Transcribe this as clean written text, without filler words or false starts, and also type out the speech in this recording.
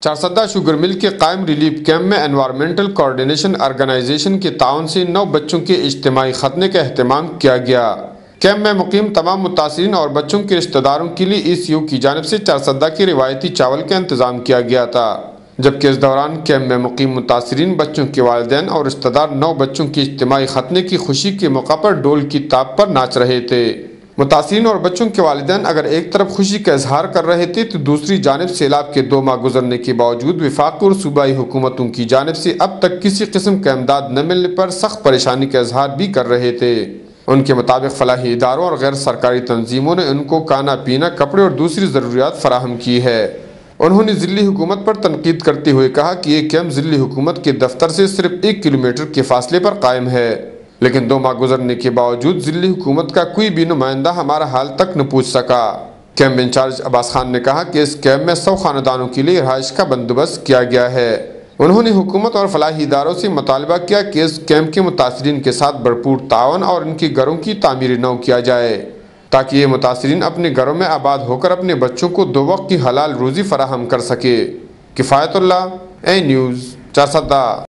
Charsadda sugar mill کے قائم relief camp میں انوائرمنٹل کوارڈینیشن آرگنائزیشن کے تعاون سے 9 بچوں کے اجتماعی ختنے کا اہتمام کیا گیا۔ کیمپ میں مقیم تمام متاثرین اور بچوں کے رشتہ داروں کے لیے ECU کی جانب سے چارسدہ کے روایتی چاول کا انتظام کیا گیا تھا، جبکہ اس دوران کیمپ میں مقیم متاثرین بچوں کے والدین اور رشتہ دار 9 بچوں کے اجتماعی ختنے کی خوشی کے موقع پر ڈول کی تاپ پر ناچ رہے تھے۔ متاثرین اور بچوں کے والدین اگر ایک طرف خوشی کا اظہار کر رہے تھے تو دوسری جانب سیلاب کے 2 ماہ گزرنے کے باوجود وفاقی اور صوبائی حکومتوں کی جانب سے اب تک کسی قسم کا امداد نہ ملنے پر سخت پریشانی کا اظہار بھی کر رہے تھے۔ ان کے مطابق فلاحی اداروں اور غیر سرکاری تنظیموں نے ان کو کھانا پینا، کپڑے اور دوسری ضروریات فراہم کی ہے۔ انہوں نے ضلعی حکومت پر تنقید کرتے ہوئے کہا کہ یہ کیمپ ضلعی حکومت کے دفتر سے صرف 1 کلومیٹر کے فاصلے پر قائم ہے، لیکن 2 ماہ گزرنے کے باوجود ضلعی حکومت کا کوئی بھی نمائندہ ہمارا حال تک نہ پوچھ سکا۔ کیمپ انچارج عباس خان نے کہا کہ اس کیمپ میں 100 خاندانوں کے لیے رہائش کا بندوبست کیا گیا ہے۔ انہوں نے حکومت اور فلاحی اداروں سے مطالبہ کیا کہ اس کیمپ کے متاثرین کے ساتھ بھرپور تعاون اور ان کے گھروں کی تعمیر نو کیا جائے، تاکہ یہ متاثرین اپنے گھروں میں آباد ہو کر اپنے بچوں کو 2 وقت کی حلال روزی فراہم کر سکے۔ کفایت اللہ، اے نیوز، چارسدہ۔